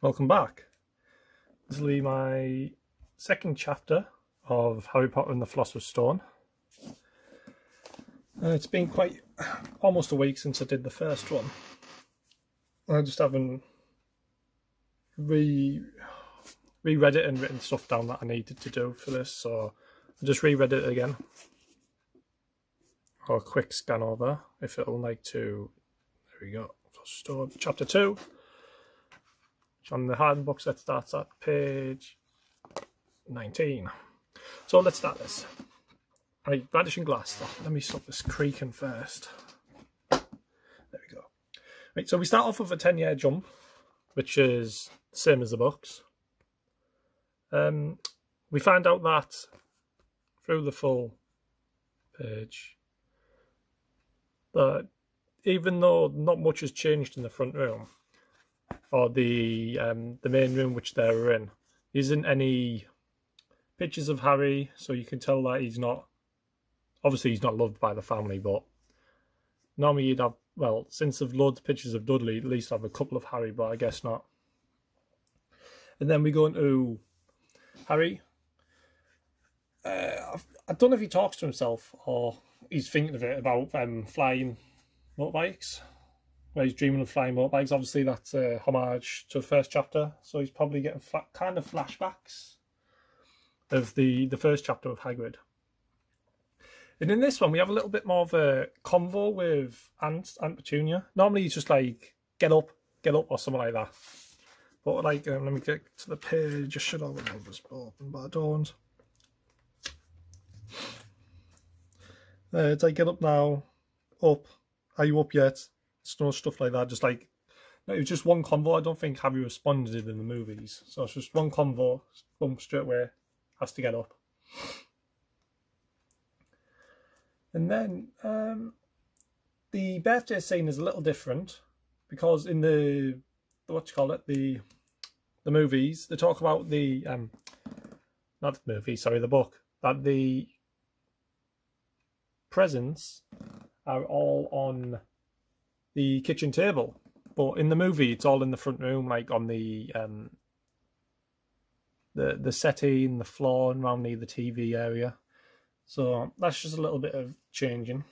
Welcome back. This will be my second chapter of Harry Potter and the Philosopher's Stone. It's been almost a week since I did the first one. I just haven't reread it and written stuff down that I needed to do for this, so I just reread it again. Or a quick scan over if it'll like to. There we go. Stone chapter 2. On the hard book that starts at page 19. So let's start this. Right, Vanishing Glass. Let me stop this creaking first. There we go. Right, so we start off with a 10-year jump, which is the same as the books. We find out that through the full page that even though not much has changed in the front room, or the main room which they're in, there isn't any pictures of Harry, so you can tell that he's not loved by the family, but normally you'd have, well, since there's loads of pictures of Dudley, at least have a couple of Harry, but I guess not. And then we go into Harry. I don't know if he talks to himself or he's thinking of it about flying motorbikes. Where he's dreaming of flying motorbikes. Obviously, that's a homage to the first chapter, so he's probably getting kind of flashbacks of the first chapter of Hagrid. And in this one, we have a little bit more of a convo with Aunt Petunia. Normally, he's just like, get up, or something like that. But like, let me get to the page. I should have it open, but I don't. It's like, get up now, up. Are you up yet? Stuff like that. Just like, it was just one convo. I don't think Harry responded in the movies, so it's just one convo. Boom, straight away, has to get up. And then the birthday scene is a little different because in the movies, they talk about the not the movie, sorry, the book, that the presents are all on the kitchen table, but in the movie it's all in the front room, like on the settee and the floor and around near the TV area. So that's just a little bit of changing.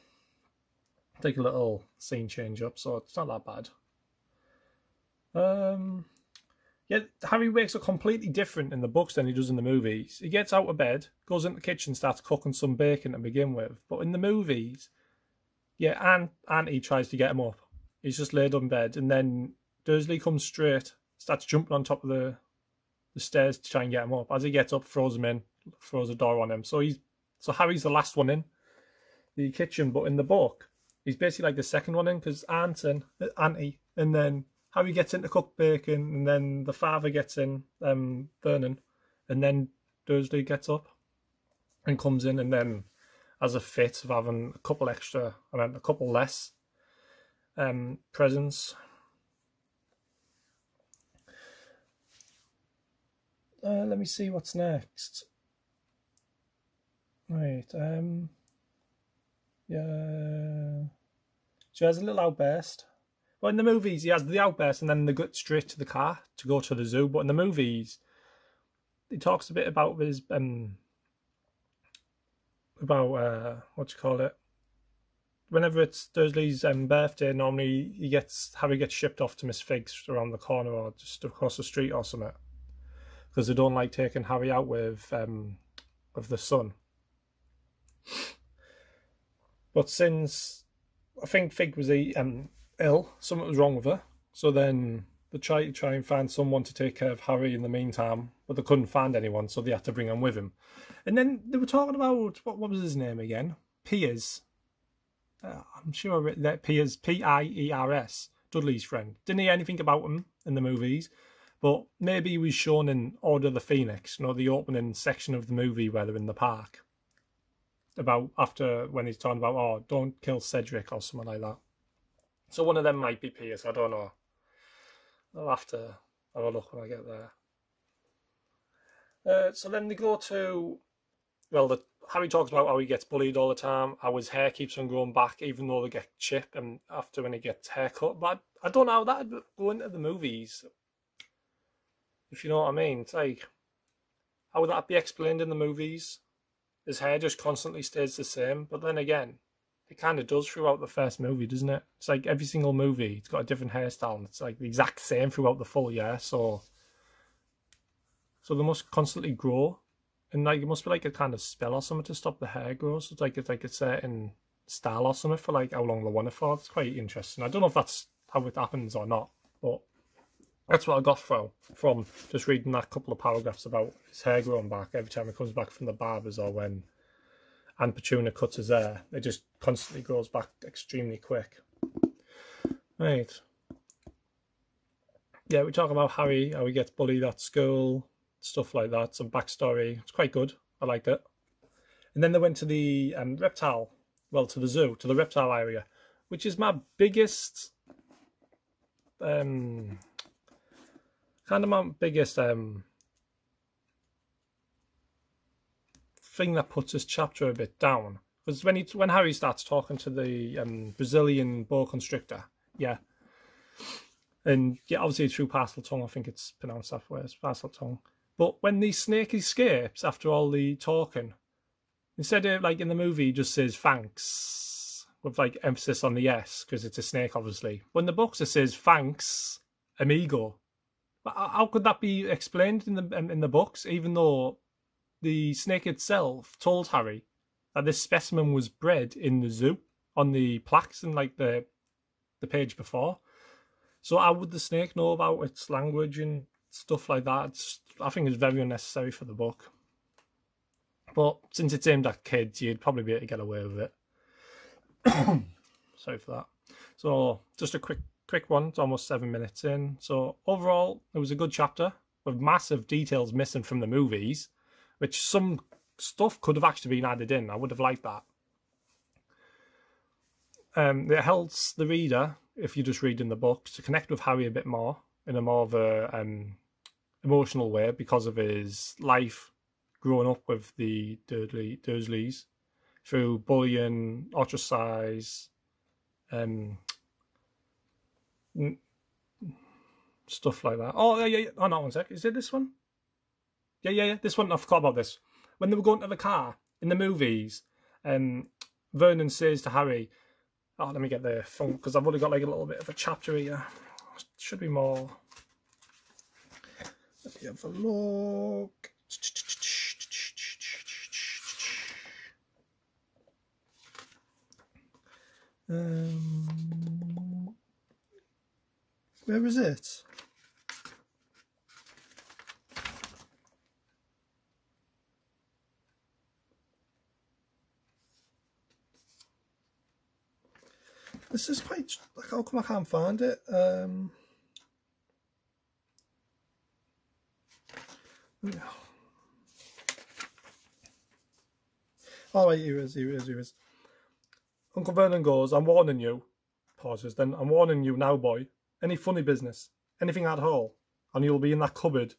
Take a little scene change up, so it's not that bad. Yeah, Harry wakes up completely different in the books than he does in the movies. He gets out of bed, goes into the kitchen, starts cooking some bacon to begin with. But in the movies, yeah, Auntie tries to get him up. He's just laid on bed, and then Dursley comes straight, starts jumping on top of the stairs to try and get him up. As he gets up, throws him in, throws a door on him. So Harry's the last one in the kitchen, but in the book, he's basically like the second one in because Auntie, and then Harry gets in to cook bacon, and then the father gets in, Vernon, and then Dursley gets up and comes in, and then as a fit of having a couple extra, and then a couple less presents. Let me see what's next. Right. Yeah. So he has a little outburst. Well, in the movies, he has the outburst, and then they go straight to the car to go to the zoo. But in the movies, he talks a bit about his whenever it's Dursley's birthday, normally Harry gets shipped off to Miss Figg's around the corner or just across the street or something, because they don't like taking Harry out with of the sun. But since I think Figg was ill, something was wrong with her, so then they try and find someone to take care of Harry in the meantime, but they couldn't find anyone, so they had to bring him with him. And then they were talking about what was his name again? Piers. I'm sure I read that. Piers, Piers, Dudley's friend. Didn't hear anything about him in the movies, but maybe he was shown in Order of the Phoenix, the opening section of the movie where they're in the park. About after when he's talking about, oh, don't kill Cedric or something like that. So one of them might be Piers, I don't know. I'll have to have a look when I get there. So then they go to, well, Harry talks about how he gets bullied all the time, how his hair keeps on growing back even though they get chipped and after when he gets haircut. But I don't know how that would go into the movies. if you know what I mean. It's like, how would that be explained in the movies? His hair just constantly stays the same, but then again, it kind of does throughout the first movie, doesn't it? It's like every single movie, it's got a different hairstyle, and it's like the exact same throughout the full year. So they must constantly grow, and like it must be like a kind of spell or something to stop the hair growth. So it's like a certain style or something for like how long they want it for. It's quite interesting. I don't know if that's how it happens or not, but that's what I got from just reading that couple of paragraphs about his hair growing back every time he comes back from the barbers, or when Aunt Petunia cuts his hair. It just constantly grows back extremely quick. Right. Yeah, we talk about Harry, how he gets bullied at school, stuff like that, some backstory. It's quite good. I liked it. And then they went to the to the zoo, to the reptile area, which is my biggest thing that puts this chapter a bit down, because when Harry starts talking to the Brazilian boa constrictor, and obviously through Parcel Tongue, I think it's pronounced that way, it's Parcel Tongue. But when the snake escapes after all the talking, instead of like in the movie, he just says thanks with like emphasis on the S because it's a snake, obviously. When the books it says thanks, amigo. But how could that be explained in the books, even though the snake itself told Harry that this specimen was bred in the zoo on the plaques in like the page before? So how would the snake know about its language and stuff like that? I think it's very unnecessary for the book. But since it's aimed at kids, you'd probably be able to get away with it. Sorry for that. So just a quick one. It's almost 7 minutes in. So overall, it was a good chapter with massive details missing from the movies, which some stuff could have actually been added in. I would have liked that. It helps the reader, if you're just reading the book, to connect with Harry a bit more in a more of a emotional way because of his life growing up with the Dursleys through bullying, ostracize, stuff like that. Oh, yeah. Oh, no, one sec. Is it this one? Yeah. This one, I forgot about this. When they were going to the car in the movies, Vernon says to Harry, oh, let me get the phone, because I've only got like a little bit of a chapter here. Should be more. Let me have a look. Where is it? This is quite, like, how come I can't find it? Oh, wait, here is. Uncle Vernon goes, I'm warning you. Pauses, then, I'm warning you now, boy. Any funny business, anything at all, and you'll be in that cupboard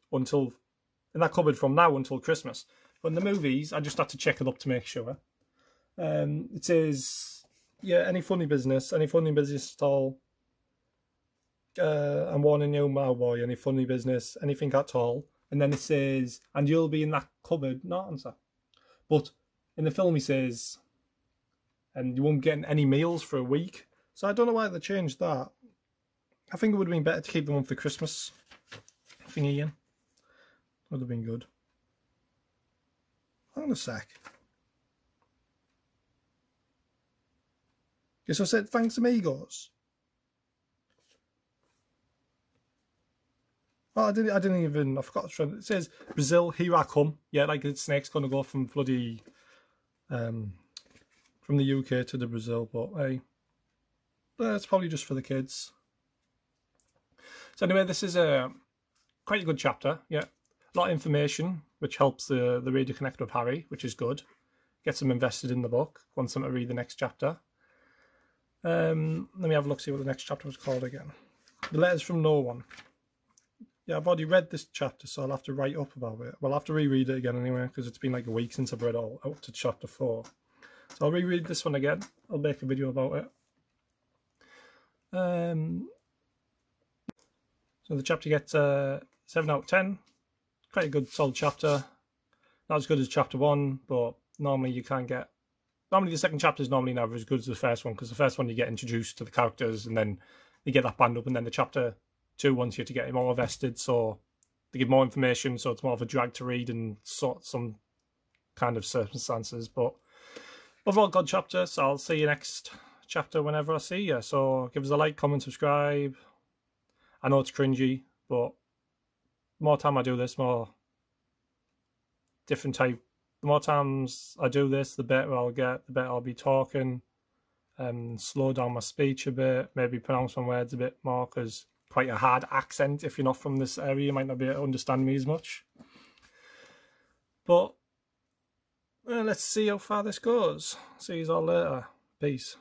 from now until Christmas. But in the movies, I just had to check it up to make sure. It says, yeah, any funny business at all. I'm warning you, my boy, any funny business, anything at all. And then it says, and you'll be in that cupboard, not answer. But in the film, he says, and you won't get any meals for a week. So I don't know why they changed that. I think it would have been better to keep the one for Christmas thingy in. Would have been good. Hang on a sec. Okay, so I said thanks amigos. Oh, I forgot to try. It says Brazil, here I come. Yeah, like the snake's gonna go from bloody from the UK to the Brazil, but hey, it's probably just for the kids. So anyway, this is quite a good chapter. Yeah, a lot of information, which helps the reader connect with Harry, which is good. Gets them invested in the book, wants them to read the next chapter. Let me have a look, see what the next chapter was called again. The Letters from No One. Yeah, I've already read this chapter, so I'll have to write up about it. Well, I'll have to reread it again anyway, because it's been like a week since I've read all up to chapter 4. So I'll reread this one again. I'll make a video about it. So the chapter gets 7 out of 10. Quite a good, solid chapter. Not as good as chapter 1, but normally you can't get... Normally the second chapter is normally never as good as the first one, because the first one you get introduced to the characters and then you get that band up, and then the chapter 2 wants you to get more invested, so they give more information, so it's more of a drag to read and sort some kind of circumstances. But overall, good chapter, so I'll see you next chapter whenever I see you. So give us a like, comment, subscribe. I know it's cringy, but the more time I do this, more different type. The more times I do this, the better I'll get, the better I'll be talking. Slow down my speech a bit, maybe pronounce my words a bit more, because quite a hard accent. If you're not from this area, you might not be able to understand me as much. But let's see how far this goes. See you all later. Peace.